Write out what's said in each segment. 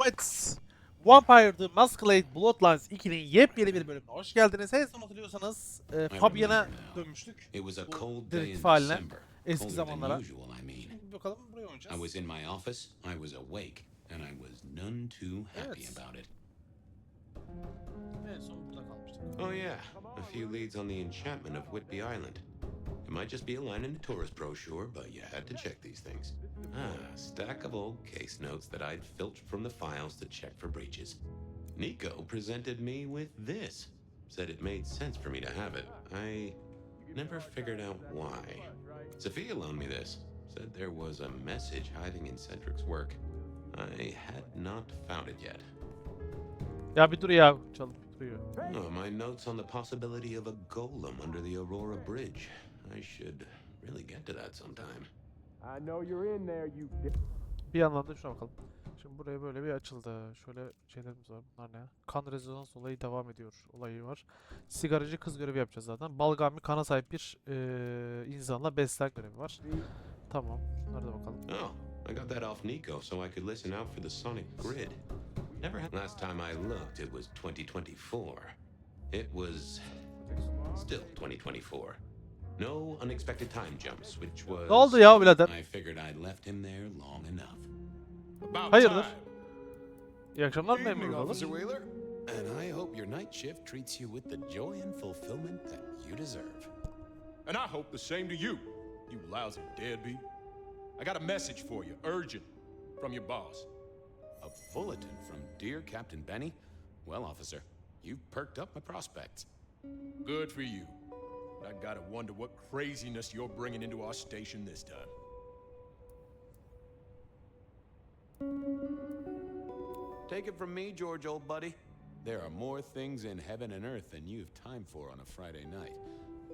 Evet. Vampire The Masquerade Bloodlines 2'nin yepyeni bir bölümüne hoş geldiniz. En son hatırlıyorsanız Fabien'e dönmüştük. Bu dedektif haline. Eski zamanlara. Şimdi bakalım buraya oynayacağız. I was in my office, I was awake, and I was none too happy about it. En son burada kalmıştık. Oh yeah, a few leads on the enchantment of Whitby Island. It might just be a line in the tourist brochure, but you had to check these things. Stack of old case notes that I'd filched from the files to check for breaches. Nico presented me with this. Said it made sense for me to have it. I never figured out why. Sophia loaned me this. Said there was a message hiding in Cedric's work. I had not found it yet. Ya bir dur ya. Çalıp duruyor. Oh, my notes on the possibility of a golem under the Aurora Bridge. I should really get to that sometime. I know you're in there, you. Bir yandan da şuna bakalım. Şimdi buraya böyle bir açıldı. Şöyle şeylerimiz var. Bunlar ne? Kan rezonans olayı devam ediyor. Olayı var. Sigaracı kız görevi yapacağız zaten. Balgami kana sahip bir insanla besler görevi var. Tamam. Şunlara da bakalım. Oh, I got that off Nico so I could listen out for the sonic grid. Never had. Last time I looked, it was 2024. It was still 2024. No unexpected time jumps, which was. Ne oldu ya birader? I figured I'd left him there long enough. Hayırdır? İyi akşamlar memur Evening, olalım. Officer Wheeler. And I hope your night shift treats you with the joy and fulfillment that you deserve. And I hope the same to you, you lousy deadbeat. I got a message for you, urgent, from your boss. A bulletin from dear Captain Benny? Well, officer, you've perked up my prospects. Good for you. I gotta wonder what craziness you're bringing into our station this time. Take it from me, George, old buddy. There are more things in heaven and earth than you have time for on a Friday night.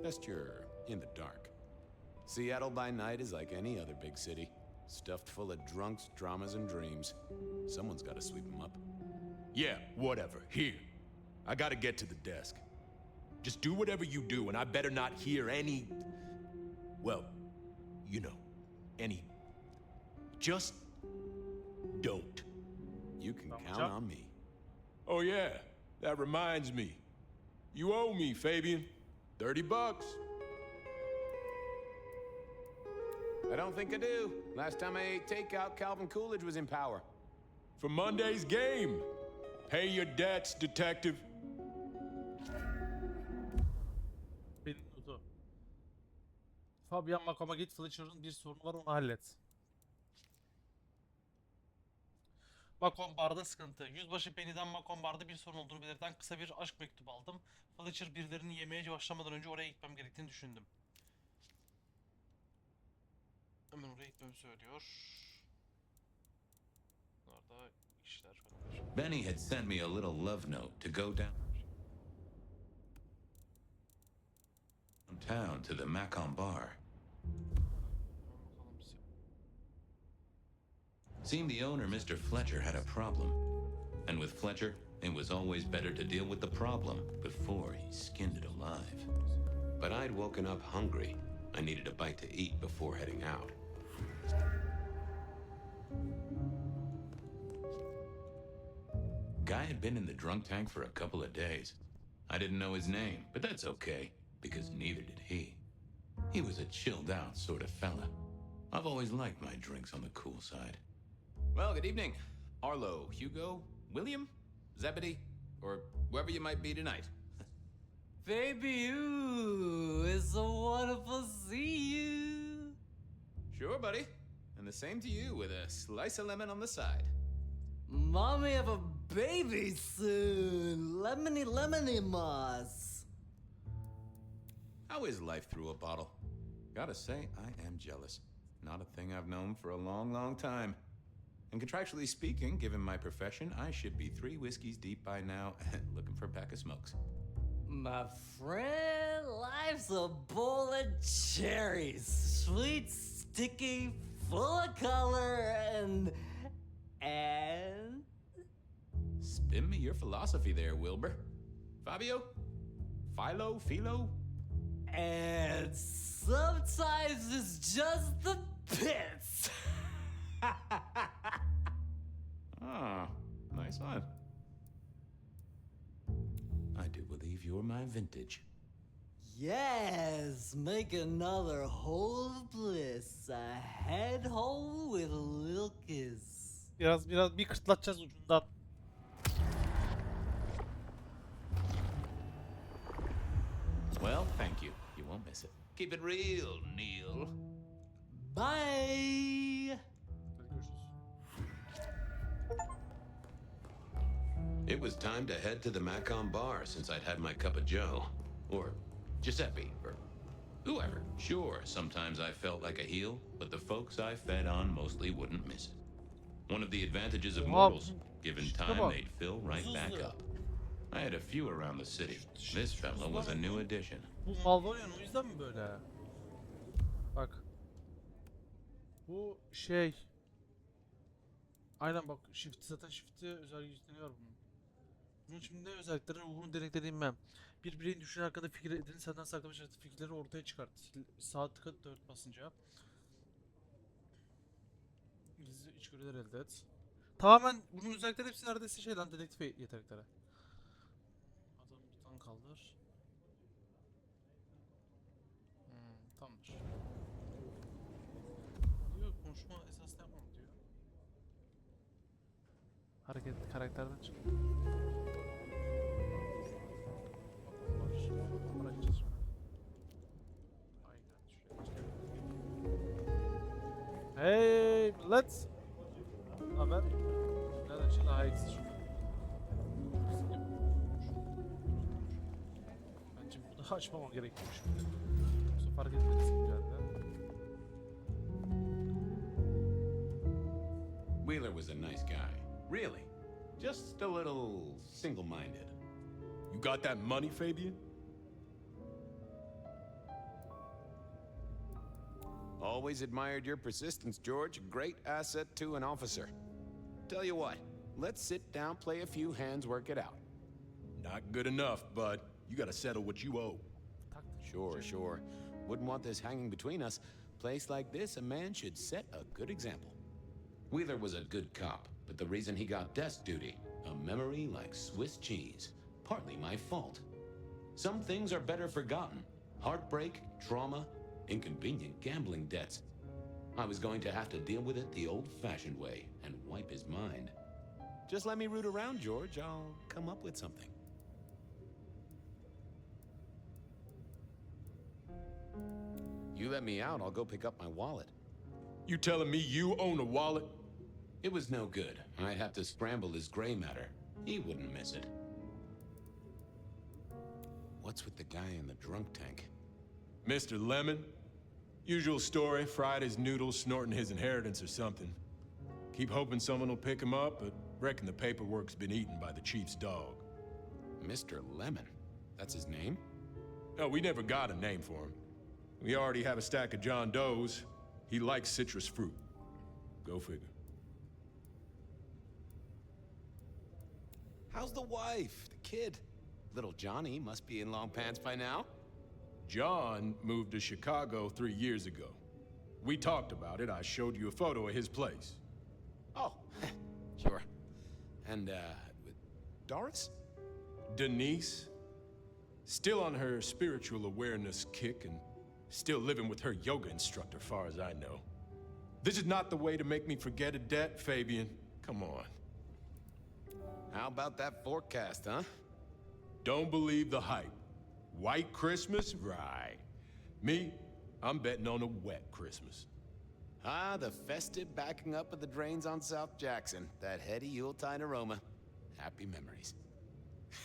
Best you're in the dark. Seattle by night is like any other big city. Stuffed full of drunks, dramas, and dreams. Someone's gotta sweep them up. Yeah, whatever. Here. I gotta get to the desk. Just do whatever you do, and I better not hear any... Well, you know, any... Just don't. You can count on me. Oh yeah, that reminds me. You owe me, Fabian. $30. I don't think I do. Last time I ate takeout, Calvin Coolidge was in power. For Monday's game. Pay your debts, detective. Fabian makama git, Fletcher'ın bir sorunu var, onu hallet. Macon barda sıkıntı. Yüzbaşı Penny'den Macon barda bir sorun olduğunu belirten kısa bir aşk mektubu aldım. Fletcher birilerini yemeye başlamadan önce oraya gitmem gerektiğini düşündüm. Hemen oraya gitmemi söylüyor. Orada işler var. Benny had sent me a little love note to go downtown to the Macon bar. Seemed the owner, Mr. Fletcher, had a problem. And with Fletcher, it was always better to deal with the problem before he skinned it alive. But I'd woken up hungry. I needed a bite to eat before heading out. Guy had been in the drunk tank for a couple of days. I didn't know his name, but that's okay, because neither did he. He was a chilled out sort of fella. I've always liked my drinks on the cool side. Well, good evening. Arlo, Hugo, William, Zebedee, or whoever you might be tonight. Baby, ooh, it's so wonderful to see you. Sure, buddy. And the same to you with a slice of lemon on the side. Mommy have a baby soon. Lemony, lemony moss. How is life through a bottle? Gotta say, I am jealous. Not a thing I've known for a long, long time. And contractually speaking, given my profession, I should be 3 whiskeys deep by now and looking for a pack of smokes. My friend, life's a bowl of cherries. Sweet, sticky, full of color, and... Spin me your philosophy there, Wilbur. Fabio? Philo? And sometimes it's just the pits. Ah, Nice one. I do believe you're my vintage. Yes, make another hole of bliss. A head hole with a little kiss. Biraz bir kırtlatacağız ucundan. Well, thank you. You won't miss it. Keep it real, Neil. Bye. Hadi görüşürüz. It was time to head to the Macon bar since I'd had my cup of Joe. Or Giuseppe, or whoever. Sure, sometimes I felt like a heel, but the folks I fed on mostly wouldn't miss it. One of the advantages of mortals, given time, they'd fill right back up. I had a few around the city. This fella was a new addition. Bu Malvolio'nun o yüzden mi böyle? Bak. Bu şey. Aynen bak zaten shift'e özel güçleri var bunun. Bunun şimdi ne özellikleri ruhunu denetlediğim ben. Bir bireyin düşünce hakkında fikir edin senden saklamış fikirleri ortaya çıkart. Sağ tıka 4 basınca. Gizli içgörüler elde et. Tamamen bunun özellikleri hepsi neredeyse şey lan dedektif yetenekleri. Adam bir tane kaldır. Tamamdır. Diyor konuşma esasında yapmam diyor. Hareket karakterden çık. Hey millet. Haber? Nereden çıktı? Hayırsız şu. Bence bunu açmamam gerekiyormuş. Yoksa fark etmelisin geldi. Wheeler was a nice guy. Really. Just a little single-minded. You got that money, Fabian? Always admired your persistence, George. Great asset to an officer. Tell you what, let's sit down, play a few hands, work it out. Not good enough, bud. You gotta settle what you owe. Sure. Wouldn't want this hanging between us. Place like this, a man should set a good example. Wheeler was a good cop, but the reason he got desk duty, a memory like Swiss cheese. Partly my fault. Some things are better forgotten. Heartbreak, trauma, inconvenient gambling debts. I was going to have to deal with it the old-fashioned way and wipe his mind. Just let me root around, George. I'll come up with something. You let me out, I'll go pick up my wallet. You telling me you own a wallet? It was no good. I'd have to scramble his gray matter. He wouldn't miss it. What's with the guy in the drunk tank? Mr. Lemon? Usual story, fried his noodles, snorting his inheritance or something. Keep hoping someone will pick him up, but reckon the paperwork's been eaten by the chief's dog. Mr. Lemon? That's his name? No, we never got a name for him. We already have a stack of John Doe's. He likes citrus fruit. Go figure. How's the wife, the kid? Little Johnny must be in long pants by now. John moved to Chicago 3 years ago. We talked about it. I showed you a photo of his place. Oh, sure. And, with Doris? Denise? Still on her spiritual awareness kick and still living with her yoga instructor, far as I know. This is not the way to make me forget a debt, Fabian. Come on. How about that forecast, huh? Don't believe the hype. White Christmas? Right. Me, I'm betting on a wet Christmas. Ah, the festive backing up of the drains on South Jackson. That heady Yuletide aroma. Happy memories.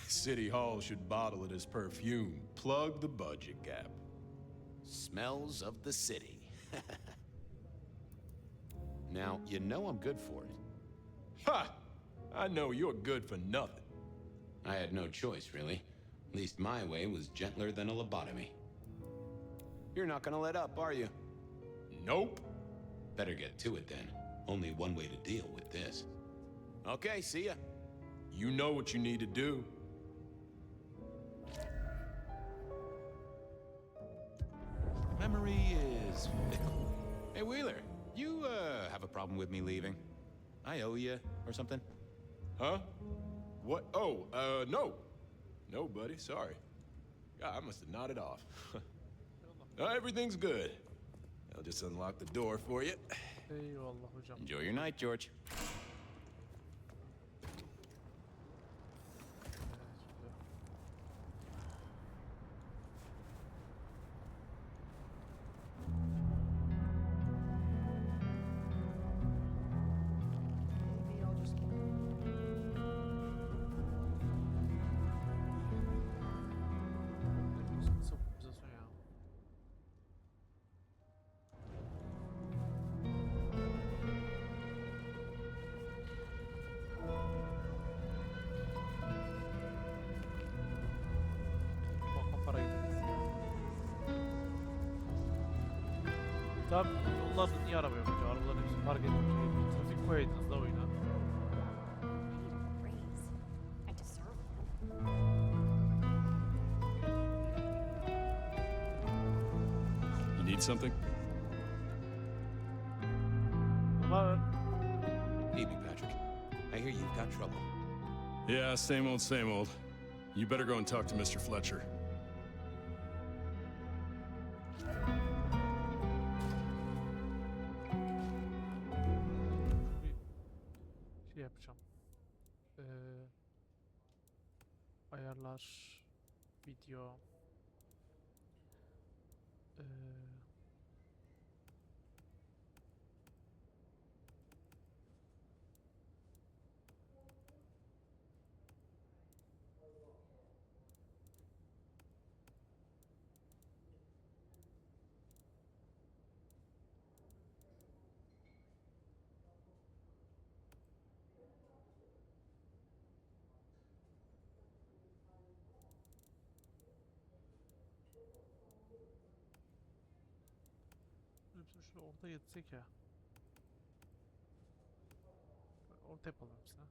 City Hall should bottle it as perfume. Plug the budget gap. Smells of the city. Now, you know I'm good for it. Ha! I know you're good for nothing. I had no choice, really. At least my way was gentler than a lobotomy. You're not gonna let up, are you? Nope. Better get to it then. Only one way to deal with this. Okay, see ya. You know what you need to do. Memory is fickle. Hey, Wheeler, you, have a problem with me leaving? I owe you or something? Huh? What? Oh, no. No, buddy, sorry. God, I must have nodded off. Everything's good. I'll just unlock the door for you. Eyvallah hocam. Enjoy your night, George. Maybe I'll just. Nasıl optimizasyon ya? Bakma para gideriz ya. Tabi yollarda niye araba yok acaba? Arabaların hepsi park edilmiş. Trafik koyaydınız da oyuna. Raise. I deserve You need something? Ama Phoebe, Patrick. I hear you've got trouble. Yeah, same old, same old. You better go and talk to Mr. Fletcher. bir şey yapacağım. Ayarlar, video. Ee, Hepsini şöyle orta yetsek ya. Orta yapalım hepsini.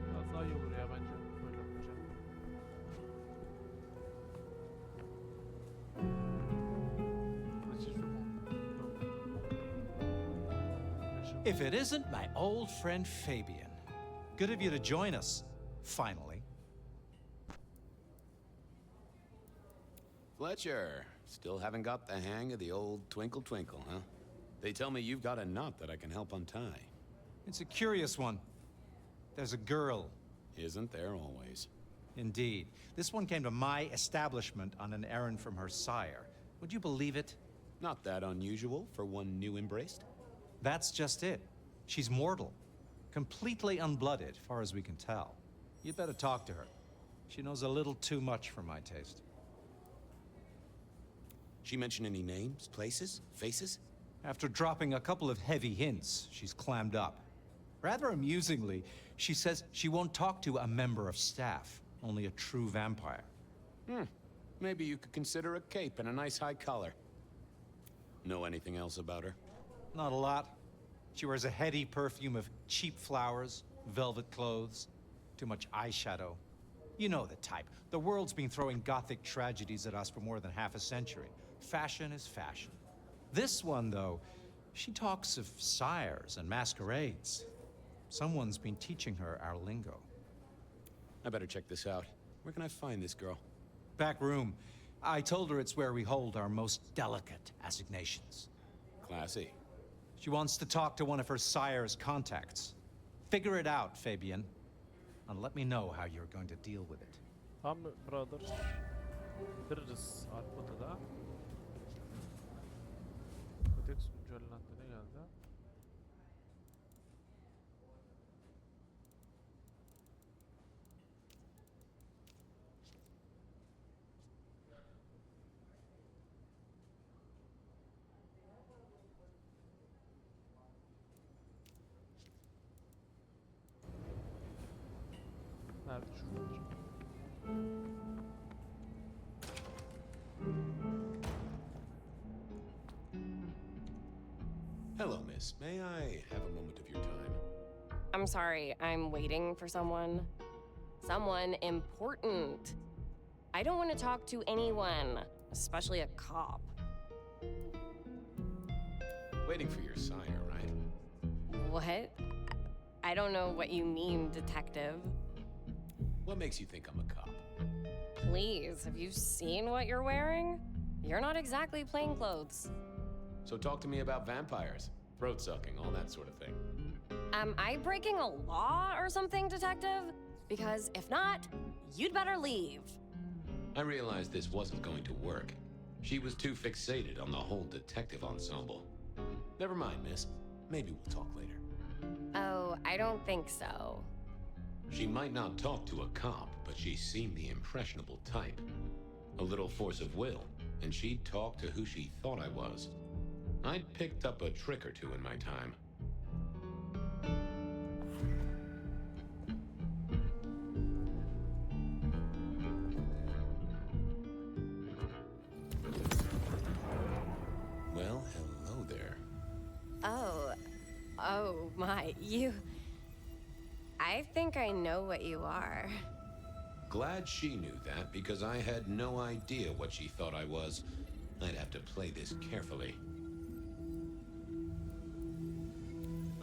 Biraz daha iyi olur ya bence böyle olunca. Kaçırdım onu. Yok. If it isn't my old friend Fabian. Good of you to join us, finally. Fletcher, still haven't got the hang of the old twinkle twinkle, huh? They tell me you've got a knot that I can help untie. It's a curious one. There's a girl. Isn't there always? Indeed. This one came to my establishment on an errand from her sire. Would you believe it? Not that unusual for one new embraced. That's just it. She's mortal. Completely unblooded, far as we can tell. You'd better talk to her. She knows a little too much for my taste. She mention any names, places, faces? After dropping a couple of heavy hints, she's clammed up. Rather amusingly, she says she won't talk to a member of staff, only a true vampire. Maybe you could consider a cape and a nice high collar. Know anything else about her? Not a lot. She wears a heady perfume of cheap flowers, velvet clothes, too much eyeshadow. You know the type. The world's been throwing gothic tragedies at us for more than half a century. Fashion is fashion. This one, though, she talks of sires and masquerades. Someone's been teaching her our lingo. I better check this out. Where can I find this girl? Back room. I told her it's where we hold our most delicate assignations. Classy. She wants to talk to one of her sire's contacts. Figure it out, Fabian, and let me know how you're going to deal with it. Tamam mı brother? Bitiririz arkada da. Kodex güncellendi ne geldi? Nerede şuradadır? Hello, miss. May I have a moment of your time? I'm sorry, I'm waiting for someone. Someone important. I don't want to talk to anyone, especially a cop. Waiting for your sire, right? What? I don't know what you mean, detective. What makes you think I'm a cop? Please, have you seen what you're wearing? You're not exactly plain clothes. So talk to me about vampires, throat sucking, all that sort of thing. Am I breaking a law or something, detective? Because if not, you'd better leave. I realized this wasn't going to work. She was too fixated on the whole detective ensemble. Never mind, miss. Maybe we'll talk later. Oh, I don't think so. She might not talk to a cop, but she seemed the impressionable type. A little force of will, and she'd talk to who she thought I was. I'd picked up a trick or two in my time. Well, hello there. Oh my, you... I think I know what you are. Glad she knew that, because I had no idea what she thought I was. I'd have to play this carefully.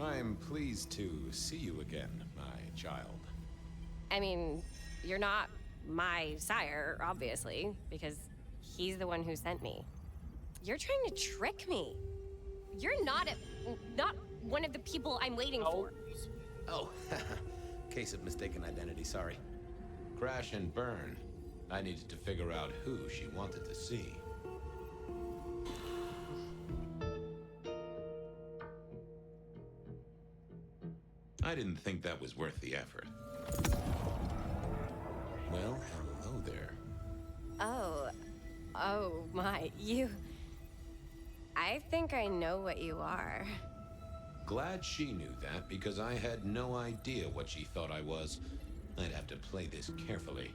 I'm pleased to see you again, my child. I mean, you're not my sire, obviously, because he's the one who sent me. You're trying to trick me. You're not one of the people I'm waiting for. Oh, case of mistaken identity, sorry. Crash and burn. I needed to figure out who she wanted to see. I didn't think that was worth the effort. Well, hello there. Oh my, you... I think I know what you are. Glad she knew that, because I had no idea what she thought I was. I'd have to play this carefully.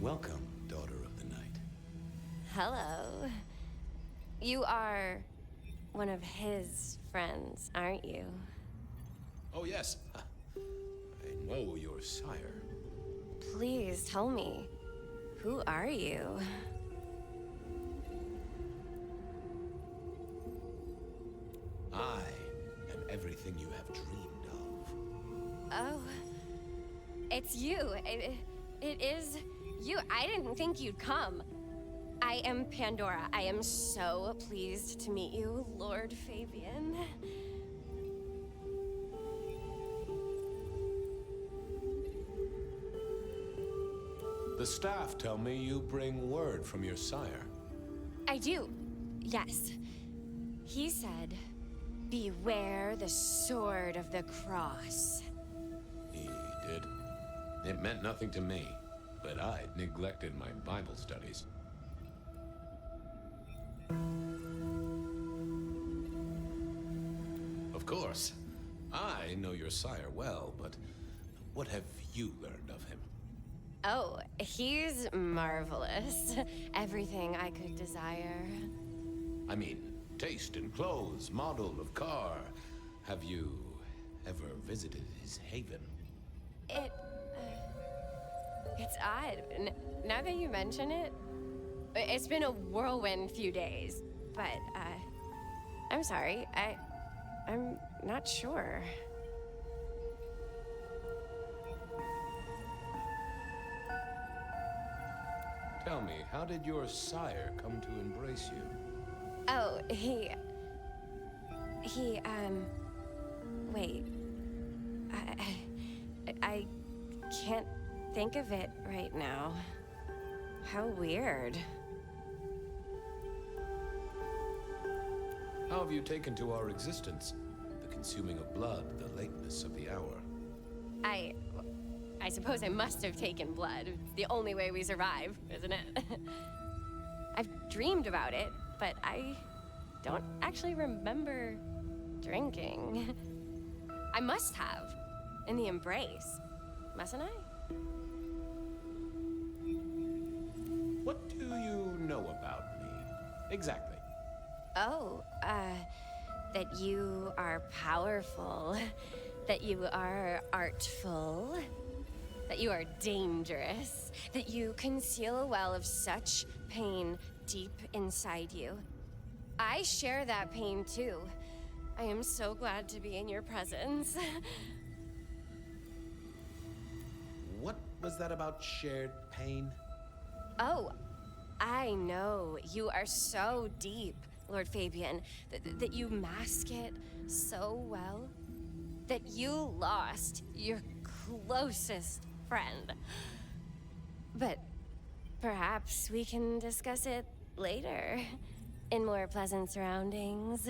Welcome, daughter of the night. Hello. You are one of his friends, aren't you? Oh, yes. I know your sire. Please tell me, who are you? I am everything you have dreamed of. Oh, it's you. It is you. I didn't think you'd come. I am Pandora. I am so pleased to meet you, Lord Fabian. The staff tell me you bring word from your sire. I do, yes. He said, beware the sword of the cross. He did. It meant nothing to me, but I'd neglected my Bible studies. Of course. I know your sire well, but what have you learned of him? Oh, he's marvelous. Everything I could desire. I mean, taste in clothes, model of car. Have you ever visited his haven? It's odd. Now that you mention it, it's been a whirlwind few days. But, I'm sorry. I'm not sure. Tell me, how did your sire come to embrace you? Oh, wait. I can't think of it right now. How weird. How have you taken to our existence? The consuming of blood, the lateness of the hour. I suppose I must have taken blood. It's the only way we survive, isn't it? I've dreamed about it, but I don't actually remember drinking. I must have, in the embrace, mustn't I? What do you know about me? Exactly. Oh, that you are powerful, that you are artful, that you are dangerous, that you conceal a well of such pain deep inside you. I share that pain too. I am so glad to be in your presence. What was that about shared pain? Oh, I know. You are so deep, Lord Fabian, that you mask it so well. That you lost your closest friend. But perhaps we can discuss it later, in more pleasant surroundings.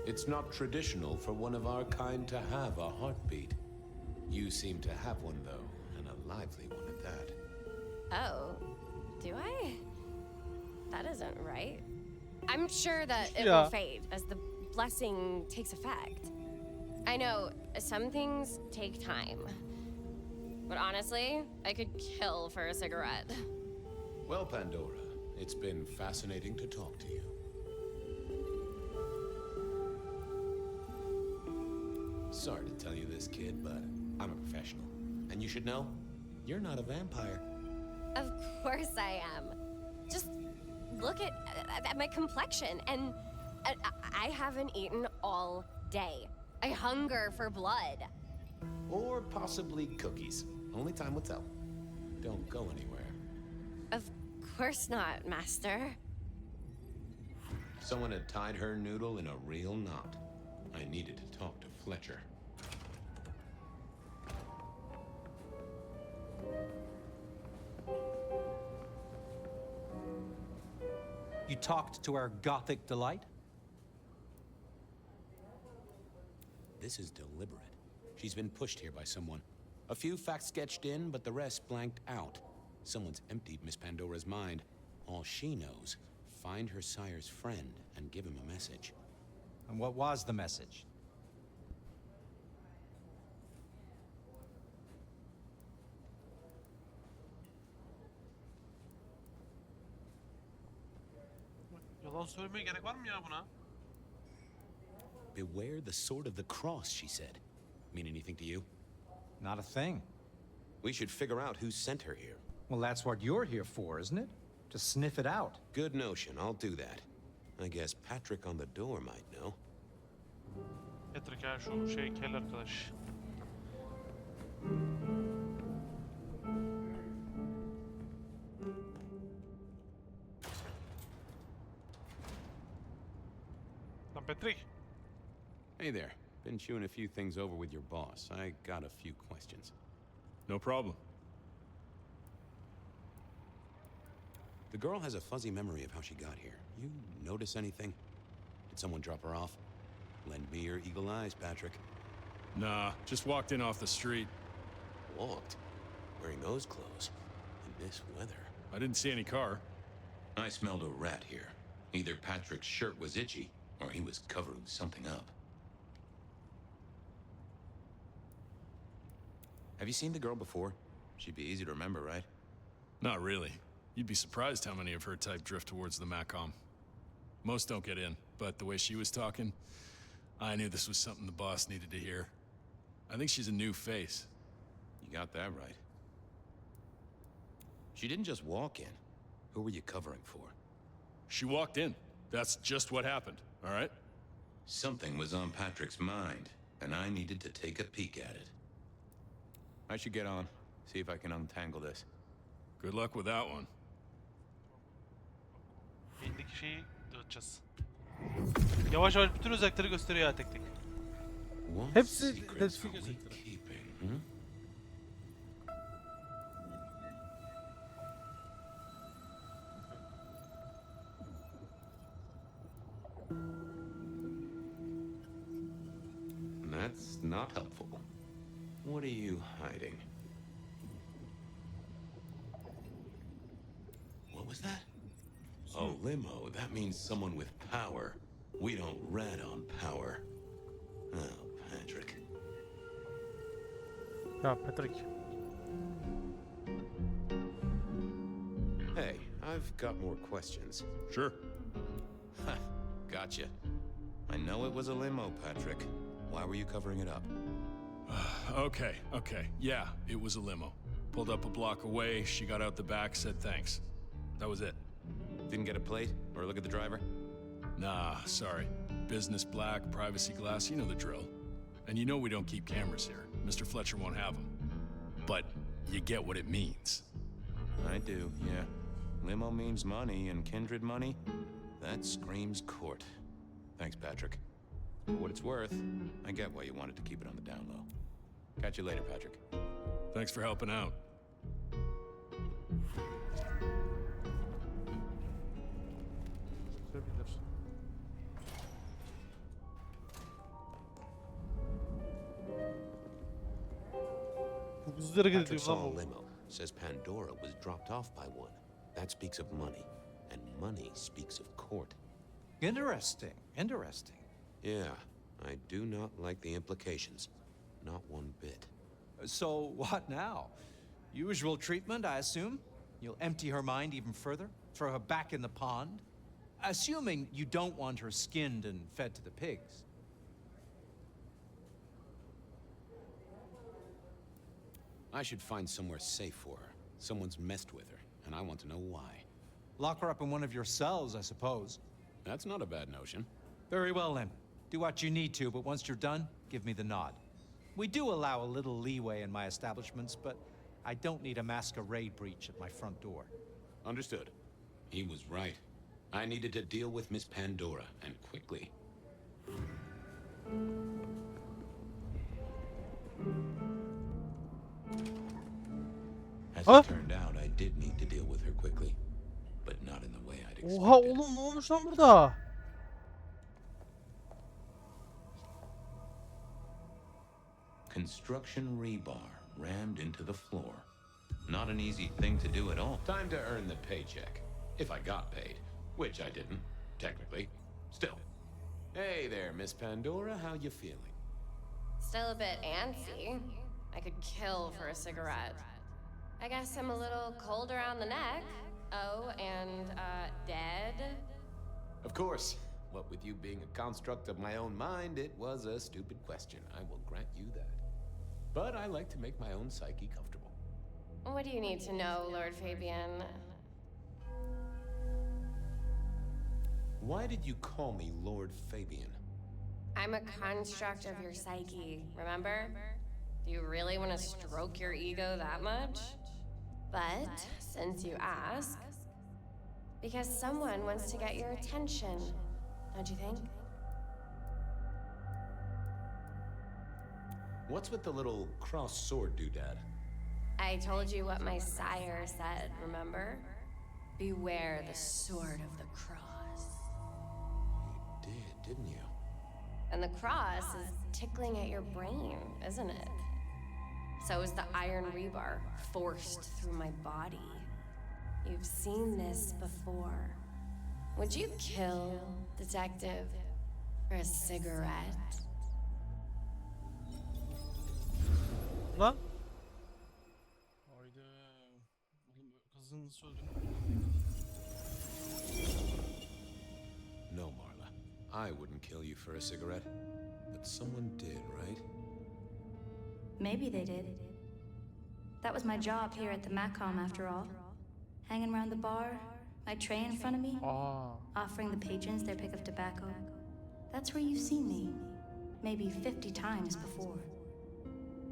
It's not traditional for one of our kind to have a heartbeat. You seem to have one, though, and a lively one at that. Oh, do I? That isn't right. I'm sure that it Yeah. will fade as the blessing takes effect. I know some things take time. But honestly, I could kill for a cigarette. Well, Pandora, it's been fascinating to talk to you. Sorry to tell you this, kid, but I'm a professional. And you should know, you're not a vampire. Of course I am. Just look at my complexion, and I haven't eaten all day. I hunger for blood. Or possibly cookies. Only time will tell. Don't go anywhere. Of course not, Master. Someone had tied her noodle in a real knot. I needed to talk to Fletcher. You talked to our Gothic delight? This is deliberate. She's been pushed here by someone. A few facts sketched in, but the rest blanked out. Someone's emptied Miss Pandora's mind. All she knows, find her sire's friend and give him a message. And what was the message? Yalan söylemeye gerek var mı ya buna? Beware the sword of the cross, she said. Mean anything to you? Not a thing. We should figure out who sent her here. Well, that's what you're here for, isn't it? To sniff it out. Good notion, I'll do that. I guess Patrick on the door might know. Patrick ya şu şey kel arkadaş. Lan Patrick. Hey there. Been chewing a few things over with your boss. I got a few questions. No problem. The girl has a fuzzy memory of how she got here. You notice anything? Did someone drop her off? Lend me your eagle eyes, Patrick. Nah, just walked in off the street. Walked? Wearing those clothes? In this weather? I didn't see any car. I smelled a rat here. Either Patrick's shirt was itchy, or he was covering something up. Have you seen the girl before? She'd be easy to remember, right? Not really. You'd be surprised how many of her type drift towards the Macom. Most don't get in, but the way she was talking, I knew this was something the boss needed to hear. I think she's a new face. You got that right. She didn't just walk in. Who were you covering for? She walked in. That's just what happened, all right? Something was on Patrick's mind, and I needed to take a peek at it. I should get on. See if I can untangle this. Good luck with that one. Eldeki şeyi dağıtacağız. Yavaş yavaş bütün özellikleri gösteriyor ya tek tek. What Hepsi secrets hepsi are we gözüküyor. keeping, hmm? That's not helpful. What are you hiding? What was that? A limo. That means someone with power. We don't rat on power. Oh, Patrick. Ya Patrick. Hey, I've got more questions. Sure. Ha, gotcha. I know it was a limo, Patrick. Why were you covering it up? Okay. Yeah, it was a limo. Pulled up a block away, she got out the back, said thanks. That was it. Didn't get a plate or look at the driver? Nah, sorry. Business black, privacy glass, you know the drill. And you know we don't keep cameras here. Mr. Fletcher won't have them. But you get what it means. I do, yeah. Limo means money, and kindred money? That screams court. Thanks, Patrick. For what it's worth, I get why you wanted to keep it on the down low. Catch you later, Patrick. Thanks for helping out. Sevinirim. Bu bizlere Patrick gidiyor saw lan a bu. limo. Says Pandora was dropped off by one. That speaks of money. And money speaks of court. Interesting, interesting. Yeah, I do not like the implications. Not one bit. So, what now? Usual treatment, I assume? You'll empty her mind even further? Throw her back in the pond? Assuming you don't want her skinned and fed to the pigs. I should find somewhere safe for her. Someone's messed with her, and I want to know why. Lock her up in one of your cells, I suppose. That's not a bad notion. Very well, then. Do what you need to, but once you're done, give me the nod. We do allow a little leeway in my establishments, but I don't need a masquerade breach at my front door. Understood. He was right. I needed to deal with Miss Pandora, and quickly. As Huh? it turned out, I did need to deal with her quickly. But not in the way I'd expected. Oha oğlum ne olmuş lan burada? Construction rebar rammed into the floor. Not an easy thing to do at all. Time to earn the paycheck. If I got paid. Which I didn't, technically. Still. Hey there, Miss Pandora. How you feeling? Still a bit antsy. I could kill for a cigarette. I guess I'm a little cold around the neck. Oh, and, dead? Of course. What with you being a construct of my own mind, it was a stupid question. I will grant you that. But I like to make my own psyche comfortable. What do you need to know, Lord Fabian? Why did you call me Lord Fabian? I'm a construct of your psyche, remember? Do you really want to stroke your ego that much? But, since you ask, because someone wants to get your attention, don't you think? What's with the little cross sword doodad? I told you what my sire said, remember? Beware the sword of the cross. You did, didn't you? And the cross is tickling at your brain, isn't it? So is the iron rebar forced through my body. You've seen this before. Would you kill, detective, for a cigarette? Lan. Haydi. Oğlum kızın sözünü. No, Marla. I wouldn't kill you for a cigarette. But someone did, right? Maybe they did. That was my job here at the Macom, after all. Hanging around the bar, my tray in front of me, Aa. offering the patrons their pick of tobacco. That's where you've seen me. Maybe 50 times before.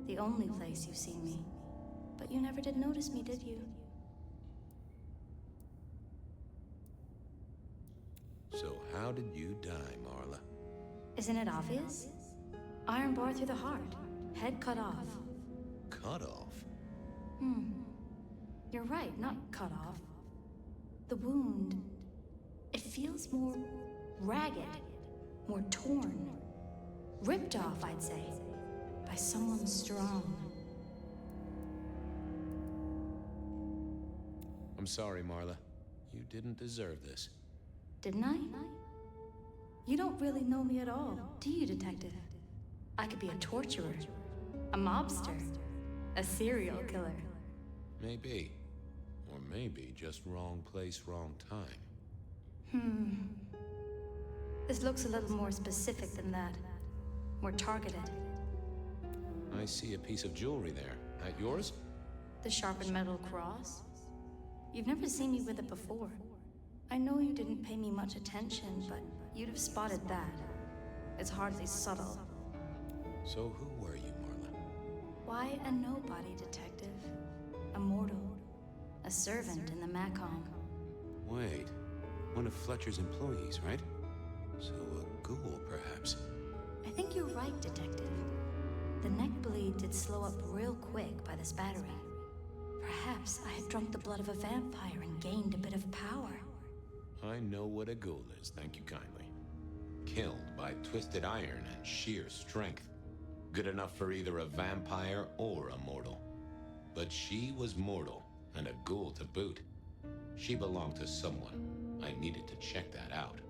The only place you've seen me. But you never did notice me, did you? So how did you die, Marla? Isn't it obvious? Iron bar through the heart. Head cut off. Cut off? You're right, not cut off. The wound, it feels more ragged, more torn. Ripped off, I'd say, by someone strong. I'm sorry, Marla. You didn't deserve this. Didn't I? You don't really know me at all, do you, detective? I could be a torturer, a mobster, a serial killer. Maybe. Or maybe just wrong place, wrong time. This looks a little more specific than that. More targeted. I see a piece of jewelry there. That yours? The sharpened metal cross? You've never seen me with it before. I know you didn't pay me much attention, but you'd have spotted that. It's hardly subtle. So who were you, Marla? Why a nobody detective? A mortal. A servant in the Macom. Wait, one of Fletcher's employees, right? So a ghoul, perhaps. I think you're right, detective. The neck bleed did slow up real quick by this battering. Perhaps I had drunk the blood of a vampire and gained a bit of power. I know what a ghoul is, thank you kindly. Killed by twisted iron and sheer strength. Good enough for either a vampire or a mortal. But she was mortal, and a ghoul to boot. She belonged to someone. I needed to check that out.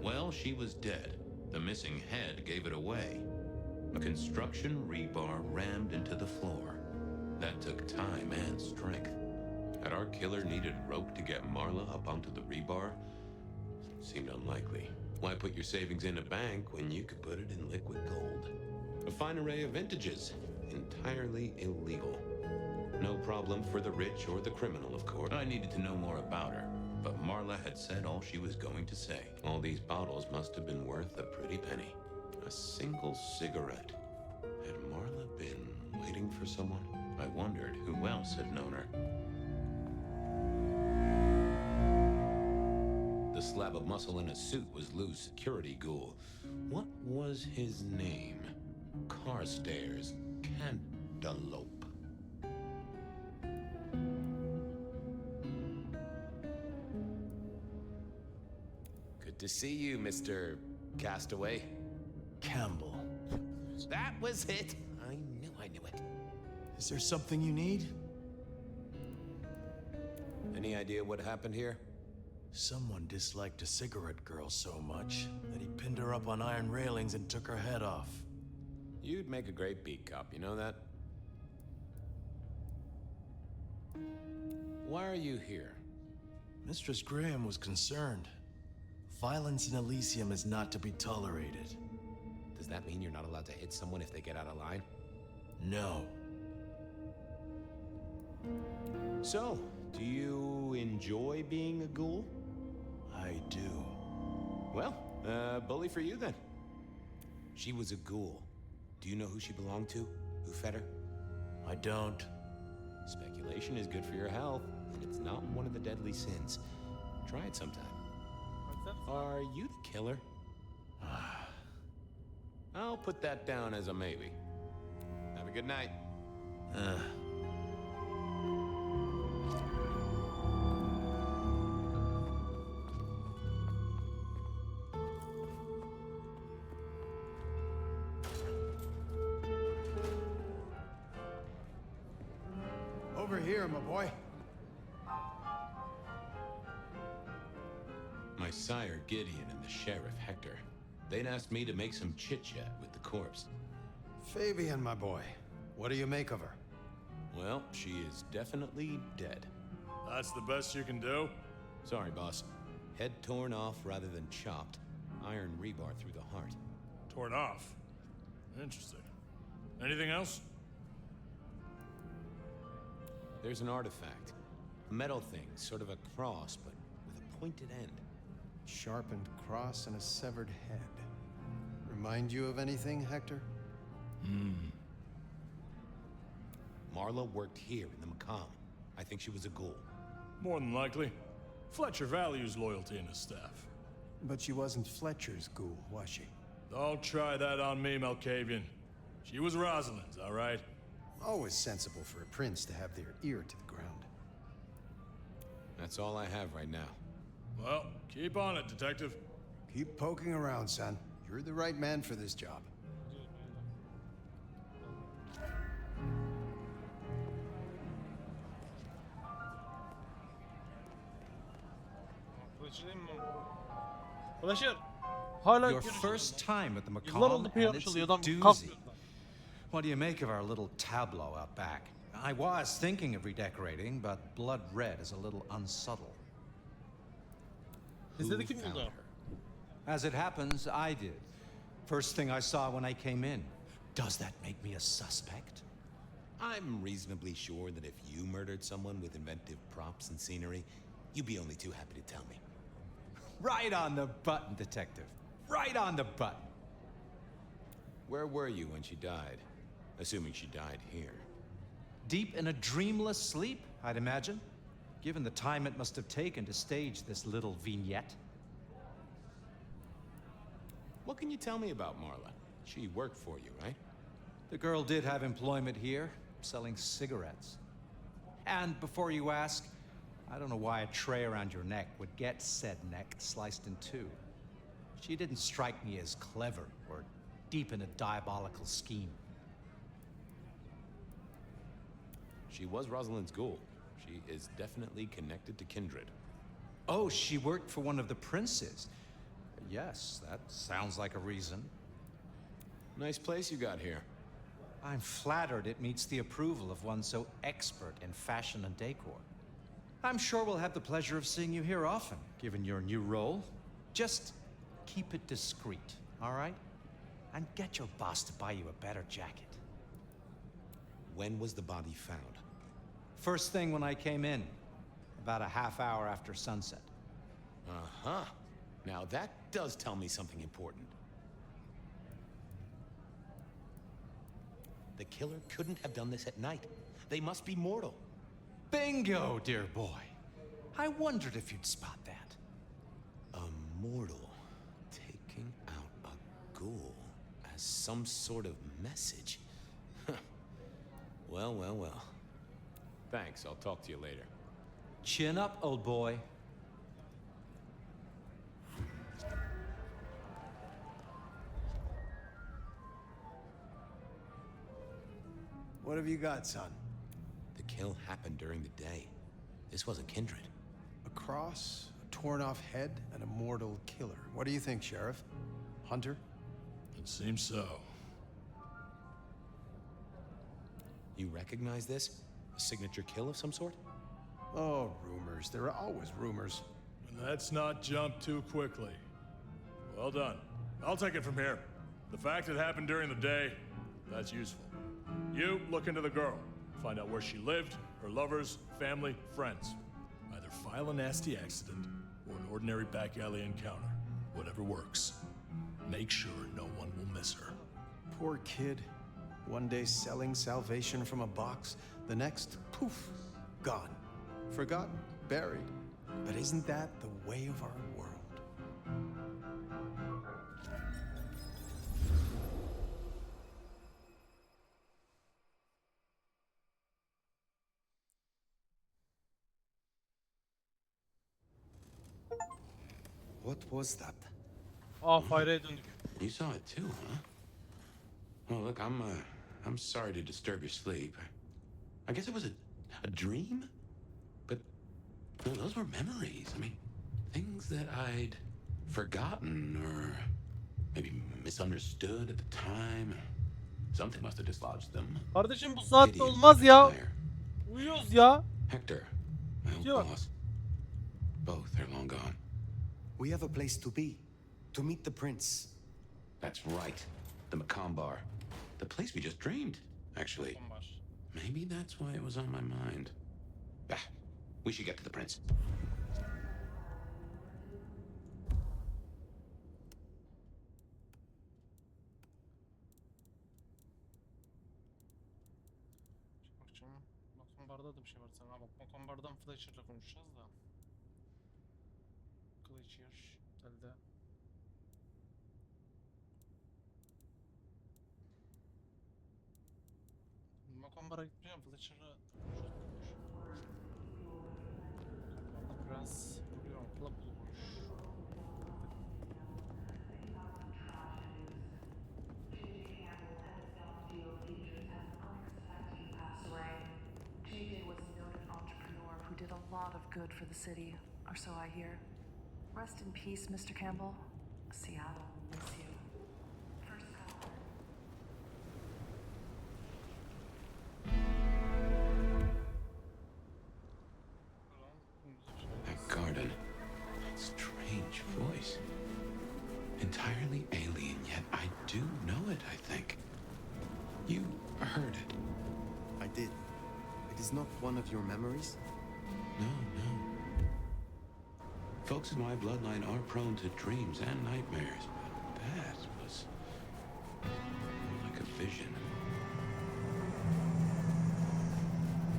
Well, she was dead. The missing head gave it away. A construction rebar rammed into the floor. That took time and strength. Had our killer needed rope to get Marla up onto the rebar? Seemed unlikely. Why put your savings in a bank when you could put it in liquid gold? A fine array of vintages. Entirely illegal. No problem for the rich or the criminal, of course. I needed to know more about her, but Marla had said all she was going to say. All these bottles must have been worth a pretty penny. A single cigarette. Had Marla been waiting for someone? I wondered who else had known her. The slab of muscle in a suit was Lou's security ghoul. What was his name? Carstairs Cantaloupe. Good to see you, Mr. Castaway. Campbell. That was it. I knew it. Is there something you need? Any idea what happened here? Someone disliked a cigarette girl so much that he pinned her up on iron railings and took her head off. You'd make a great beat cop, you know that? Why are you here? Mistress Graham was concerned. Violence in Elysium is not to be tolerated. Does that mean you're not allowed to hit someone if they get out of line? No. So, do you enjoy being a ghoul? I do. Well, bully for you then. She was a ghoul. Do you know who she belonged to? Who fed her? I don't. Speculation is good for your health, and it's not one of the deadly sins. Try it sometime. Are you the killer? I'll put that down as a maybe. Have a good night. Over here, my boy. My sire Gideon and the sheriff Hector. They'd asked me to make some chit-chat with the corpse. Fabian, my boy. What do you make of her? Well, she is definitely dead. That's the best you can do? Sorry, boss. Head torn off rather than chopped. Iron rebar through the heart. Torn off. Interesting. Anything else? There's an artifact. A metal thing, sort of a cross, but with a pointed end. Sharpened cross and a severed head. Remind you of anything, Hector? Marla worked here in the Macomb. I think she was a ghoul. More than likely. Fletcher values loyalty in his staff. But she wasn't Fletcher's ghoul, was she? Don't try that on me, Malkavian. She was Rosalind's, all right? Always sensible for a prince to have their ear to the ground. That's all I have right now. Well, keep on it, detective. Keep poking around, son. You're the right man for this job. Fletcher. Hala Your görüşürüz. first time at the Yıllar oldu Macomb, piyano and it's çalıyor, a adam doozy. kalkmıyor. What do you make of our little tableau out back? I was thinking of redecorating, but blood red is a little unsubtle. İzledik kim found buldu? her? As it happens, I did. First thing I saw when I came in. Does that make me a suspect? I'm reasonably sure that if you murdered someone with inventive props and scenery, you'd be only too happy to tell me. Right on the button, Detective. Right on the button. Where were you when she died? Assuming she died here. Deep in a dreamless sleep, I'd imagine, given the time it must have taken to stage this little vignette. What can you tell me about Marla? She worked for you, right? The girl did have employment here, selling cigarettes. And before you ask, I don't know why a tray around your neck would get said neck sliced in two. She didn't strike me as clever or deep in a diabolical scheme. She was Rosalind's ghoul. She is definitely connected to kindred. Oh, she worked for one of the princes. Yes, that sounds like a reason. Nice place you got here. I'm flattered it meets the approval of one so expert in fashion and decor. I'm sure we'll have the pleasure of seeing you here often, given your new role. Just keep it discreet, all right? And get your boss to buy you a better jacket. When was the body found? First thing when I came in, about a half hour after sunset. Uh-huh. Now that does tell me something important. The killer couldn't have done this at night. They must be mortal. Bingo, dear boy. I wondered if you'd spot that. A mortal taking out a ghoul as some sort of message. Well, well, well. Thanks, I'll talk to you later. Chin up, old boy. What have you got, son? The kill happened during the day. This wasn't kindred. A cross, a torn-off head, and a mortal killer. What do you think, Sheriff? Hunter? It seems so. You recognize this? A signature kill of some sort? Oh, rumors. There are always rumors. And let's not jump too quickly. Well done. I'll take it from here. The fact it happened during the day, that's useful. You look into the girl. Find out where she lived, her lovers, family, friends. Either file a nasty accident or an ordinary back alley encounter. Whatever works. Make sure no one will miss her. Poor kid. One day selling salvation from a box, the next, poof, gone. Forgotten, buried. But isn't that the way of our world? What was that? Fayra'ya döndük. You saw it too, huh? Well, look, I'm sorry to disturb your sleep. I guess it was a dream? But no, those were memories. I mean, things that I'd forgotten or maybe misunderstood at the time. Something must have dislodged them. Kardeşim bu saatte Idiot olmaz ya. fire. Uyuyoruz ya. Hector, my old Yok. boss. Both are long gone. We have a place to be. To meet the prince. That's right. The Macomb Bar. The place we just dreamed, actually. Maybe that's why it was on my mind. Bah, we should get to the prince. Çıkmak için Makombar'da da bir şey var sana. Bak Makombar'dan Fletcher'la konuşacağız da. Fletcher, telde. Makombar'a gitmeyeceğim. Fletcher'la konuşacağız. Prens vuruyor. Kula bulmuş. JJ was a noted entrepreneur who did a lot of good for the city, or so I hear. Rest in peace, Mr. Campbell. Seattle miss you. First call. That garden. That strange voice. Entirely alien, yet I do know it, I think. You heard it. I did. It is not one of your memories? No, no. Folks in my bloodline are prone to dreams and nightmares, but that was more like a vision.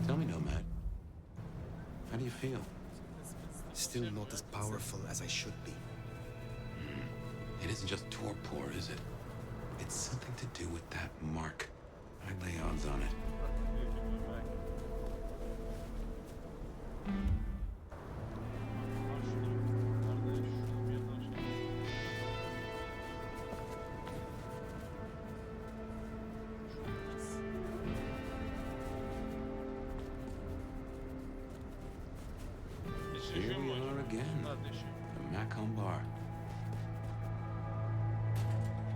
Tell me, Nomad, how do you feel? Still not as powerful as I should be. It isn't just torpor, is it? It's something to do with that mark. I lay odds on it. Here we are again. The Macomb Bar.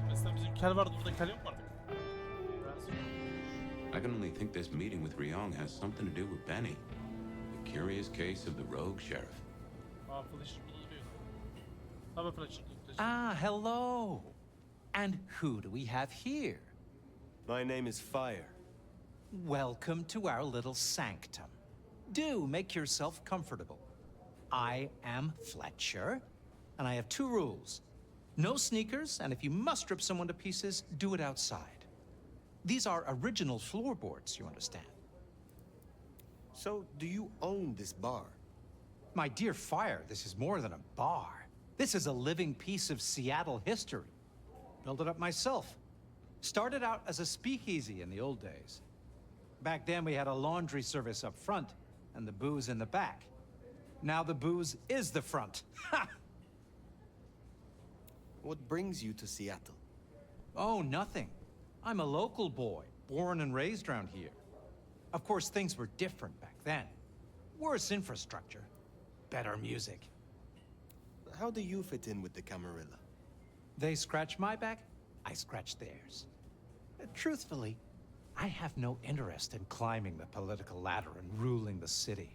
Mesela bizim kel vardı, burada kel yok mu artık? I can only think this meeting with Ryong has something to do with Benny. The curious case of the rogue sheriff. Aa, Fletcher burada duruyor. Tabii Fletcher. Ah, hello. And who do we have here? My name is Fire. Welcome to our little sanctum. Do make yourself comfortable. I am Fletcher, and I have two rules. No sneakers, and if you must rip someone to pieces, do it outside. These are original floorboards, you understand. So, do you own this bar? My dear Fire, this is more than a bar. This is a living piece of Seattle history. Built it up myself. Started out as a speakeasy in the old days. Back then, we had a laundry service up front, and the booze in the back. Now the booze is the front. Ha! What brings you to Seattle? Oh, nothing. I'm a local boy, born and raised around here. Of course, things were different back then. Worse infrastructure, better music. How do you fit in with the Camarilla? They scratch my back, I scratch theirs. Truthfully, I have no interest in climbing the political ladder and ruling the city.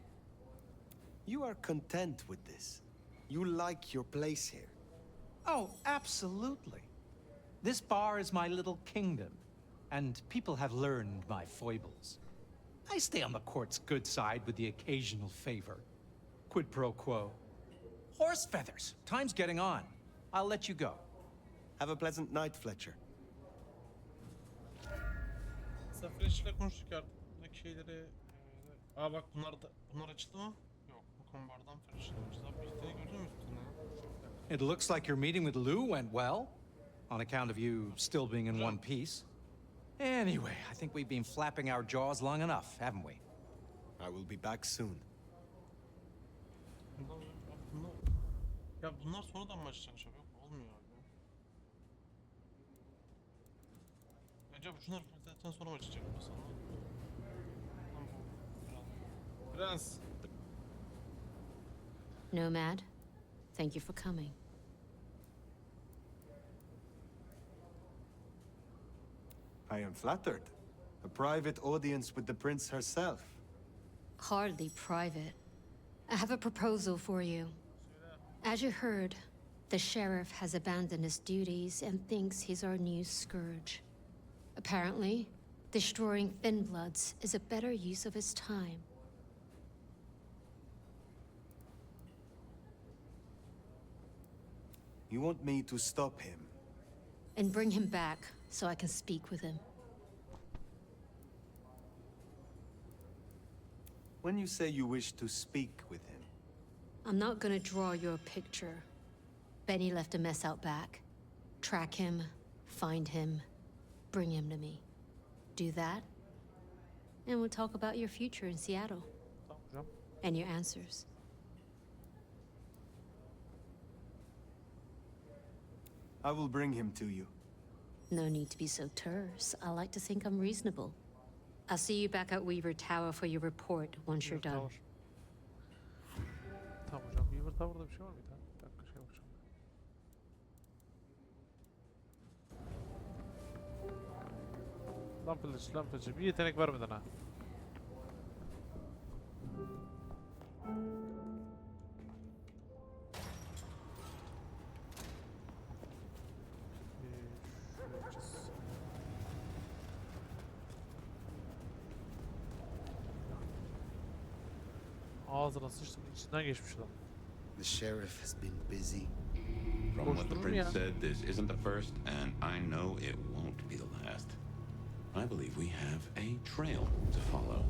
You are content with this. You like your place here. Oh, absolutely. This bar is my little kingdom, and people have learned my foibles. I stay on the court's good side with the occasional favor. Quid pro quo. Horse feathers. Time's getting on. I'll let you go. Have a pleasant night, Fletcher. Mesela Fletcher'la konuştuk ya, buradaki şeyleri... Aa bak bunlar açıldı mı? Yok, bu kombardan Fletcher'la konuştuk. Abi bir tane gördün mü üstüne? It looks like your meeting with Lou went well, on account of you still being in one piece. Anyway, I think we've been flapping our jaws long enough, haven't we? I will be back soon. Ya bunlar sonradan mı açacakmış abi? Yok, olmuyor abi. Acaba şunlar zaten sonra mı açacak bu sana? Prens. Nomad, thank you for coming. I am flattered. A private audience with the prince herself. Hardly private. I have a proposal for you. As you heard, the sheriff has abandoned his duties and thinks he's our new scourge. Apparently, destroying Thin Bloods is a better use of his time. You want me to stop him? And bring him back so I can speak with him. When you say you wish to speak with him, I'm not gonna draw your picture. Benny left a mess out back. Track him, find him, bring him to me. Do that, and we'll talk about your future in Seattle. And your answers. I will bring him to you. No need to be so terse. I like to think I'm reasonable. I'll see you back at Weaver Tower for your report once you're done. Tamam hocam, Weaver Tower'da bir şey var mı? Bir dakika şey bakacağım. Lan Fletcher, bir yetenek vermeden ha. Ağzına sıçtım, içinden geçmiş adam. The sheriff has been busy. From what the Koşturur prince ya. said, this isn't the first, and I know it won't be the last. I believe we have a trail to follow.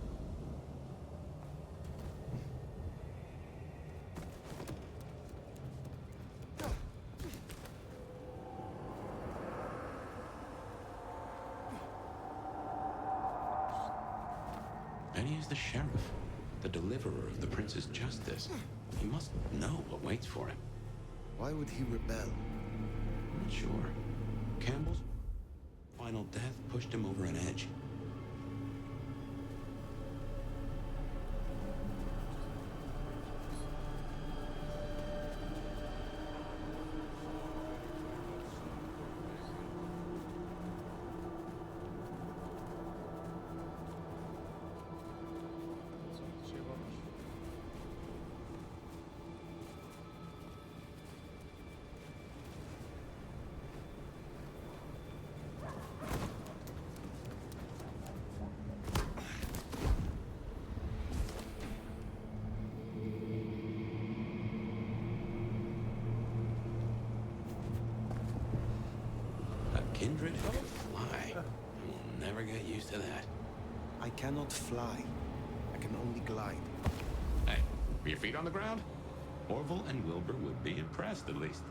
And he is the sheriff, the deliverer of the prince's justice. He must know what waits for him. Why would he rebel? I'm not sure. Campbell's final death pushed him over an edge. Şey varmış. A kindred who can fly. I will never get used to that. I cannot fly. I can only glide. Hey, your feet on the ground? Orville and Wilbur would be impressed, at least.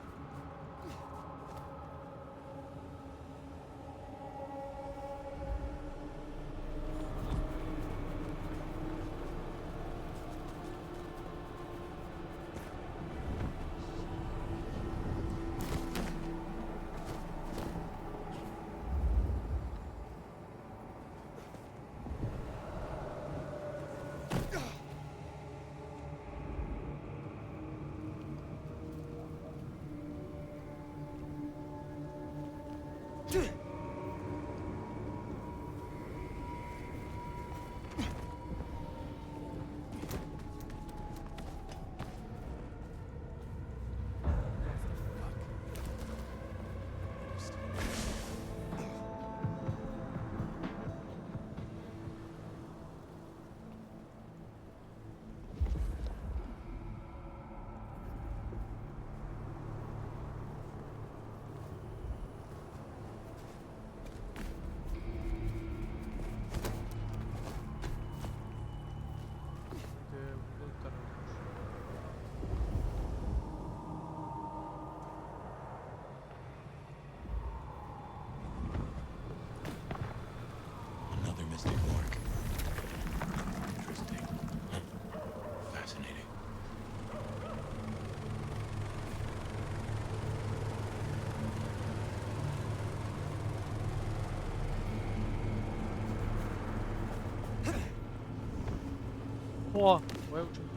Another mystic mark. Interesting. Fascinating. Oha! Bayağı uçuyoruz.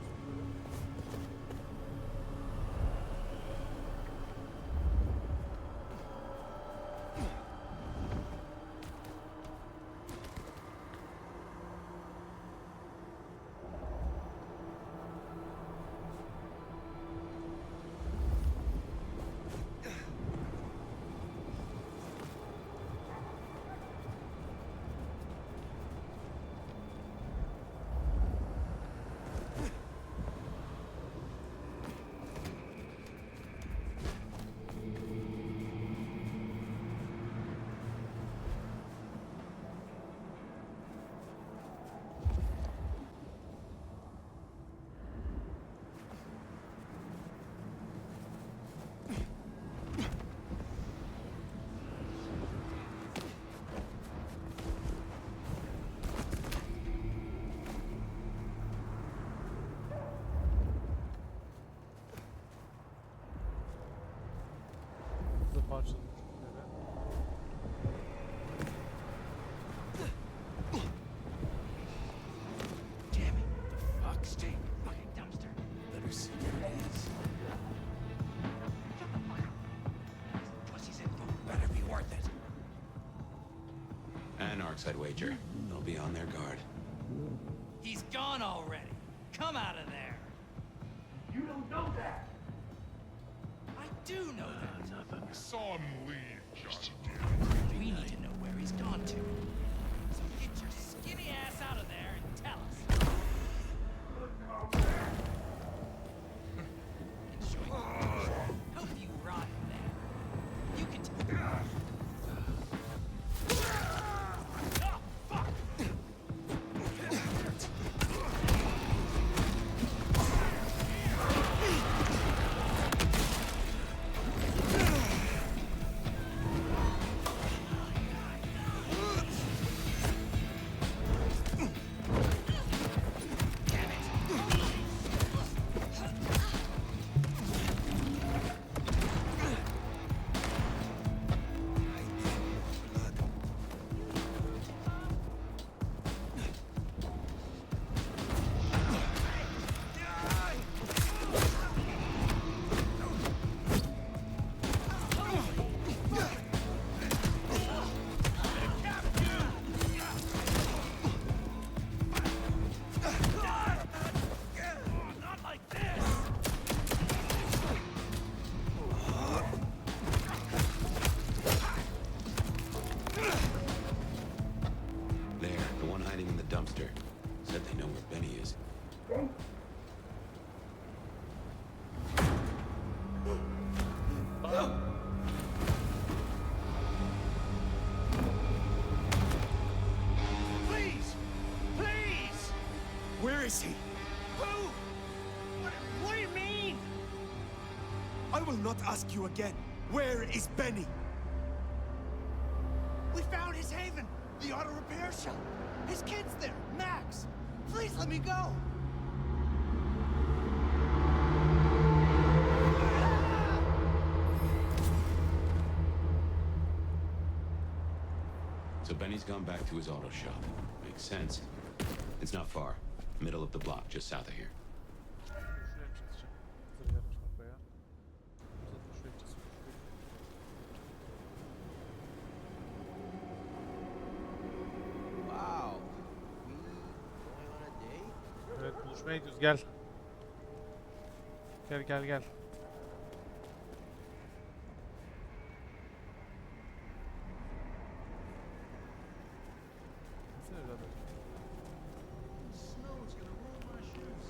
Hızlı parçaladım şunları. Damn it. Fuck, stay. Fucking dumpster. Better see where it is. Shut the fuck up. These pussies in food better be worth it. Anarchs, I'd wager. They'll be on their guard. He's gone already. Come out of there. You don't know that. I do know that. Saw him leave just We need to know where he's gone to. So get your skinny ass out of there and tell us. is he? Who? What do you mean? I will not ask you again. Where is Benny? We found his haven, the auto repair shop. His kid's there, Max. Please let me go. So Benny's gone back to his auto shop. Makes sense. It's not far. Middle of the block, just south of here. Wow. We going on a date? Evet, buluşmaya gidiyoruz. Gel. Gel gel gel. Gelsene birader. Snow's gonna ruin my shoes.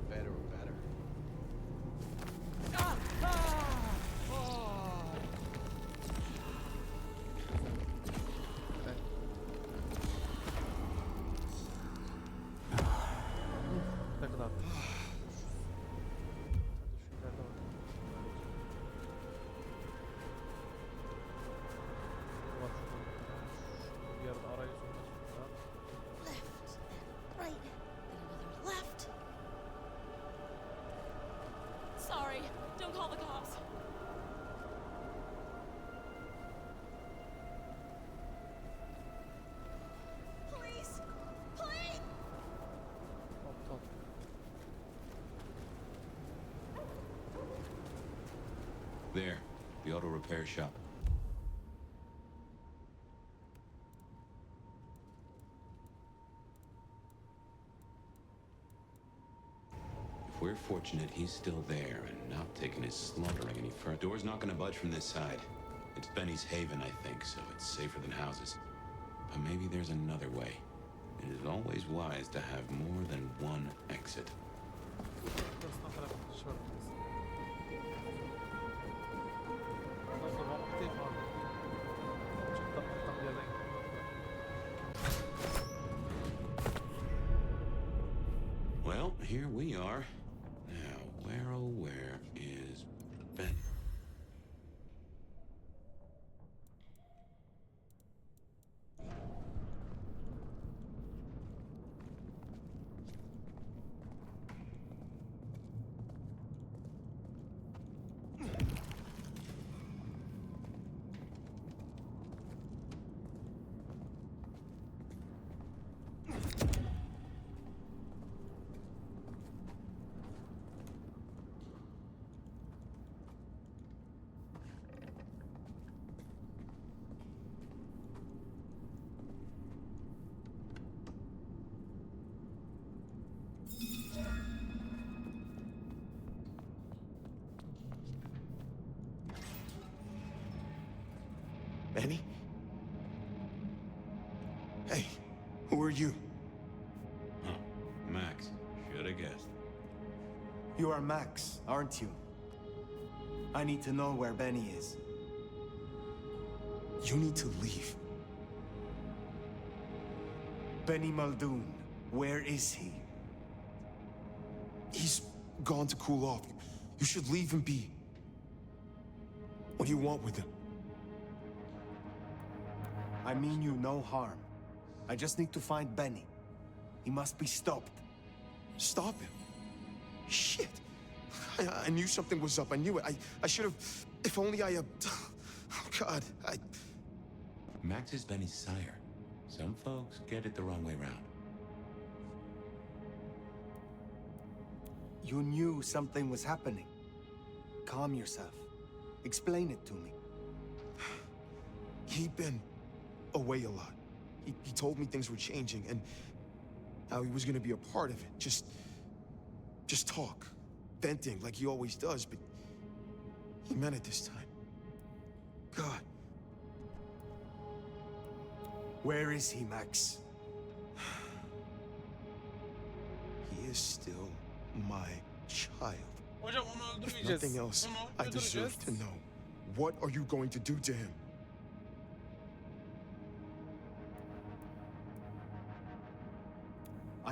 Better or better. Ne kadar? Hadi şu ileride var. Var şurada. Bir yerde arayı sonra. Left and right and another left. Sorry, don't call the cops. Please, please. Aptal. There, the auto repair shop. If we're fortunate, he's still there and not taking his slaughtering any further. Door's not gonna budge from this side. It's Benny's haven, I think, so it's safer than houses. But maybe there's another way. It is always wise to have more than one exit. Burasından falan bir şey var. Ondan sonra bak değil mi abi? Çok tam bir yerden gidiyor. Well, here we are. Now, where oh where is Ben? Benny? Hey, who are you? Huh, Max. Should have guessed. You are Max, aren't you? I need to know where Benny is. You need to leave. Benny Muldoon, where is he? He's gone to cool off. You should leave him be. What do you want with him? I mean you no harm. I just need to find Benny. He must be stopped. Stop him. Shit. I knew something was up. I knew it. I should have... If only I... Oh, God. Max is Benny's sire. Some folks get it the wrong way round. You knew something was happening. Calm yourself. Explain it to me. He'd been away a lot. He told me things were changing and how he was gonna be a part of it. Just talk. Venting like he always does, but he meant it this time. God. Where is he, Max? He is still my child. Hocam onu If öldürmeyeceğiz. nothing else, Onu I deserve öldüreceğiz. to know. What are you going to do to him?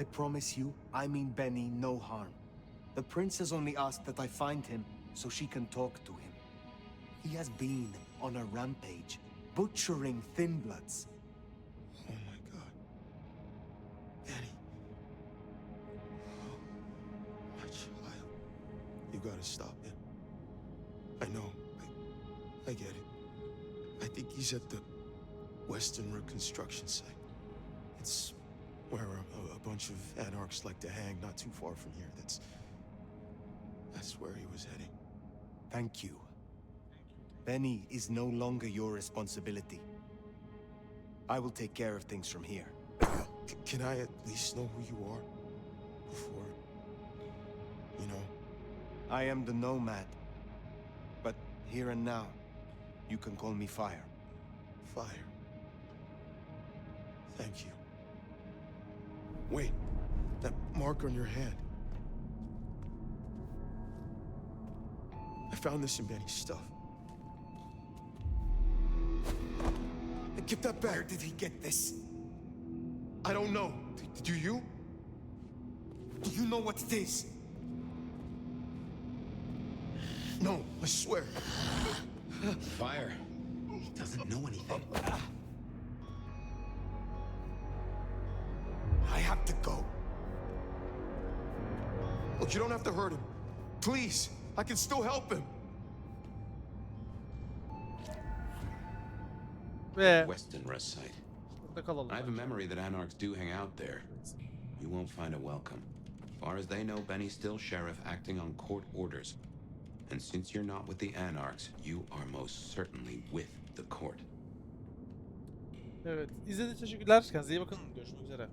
I promise you, I mean Benny no harm. The prince has only asked that I find him so she can talk to him. He has been on a rampage, butchering thin bloods. Oh my god. Benny. Oh, my child. You gotta stop him. I know. I get it. I think he's at the Western Reconstruction site. It's where a bunch of anarchs like to hang not too far from here. That's where he was heading. Thank you. Benny is no longer your responsibility. I will take care of things from here. Can I at least know who you are? Before... you know? I am the Nomad. But here and now, you can call me Fire. Fire. Thank you. Wait, that mark on your hand. I found this in Benny's stuff. Give that back. Where did he get this? I don't know. Do you? Do you know what it is? No, I swear. Fire. He doesn't know anything. I have to go. Look, you don't have to hurt him. Please, I can still help him. Ve Western Rest Site. burada kalalım. I have a bence. memory that anarchs do hang out there. You won't find a welcome. As far as they know, Benny's still sheriff acting on court orders. And since you're not with the anarchs, you are most certainly with the court. Evet. İzlediğiniz için teşekkürler. Kendinize iyi bakın. Görüşmek üzere.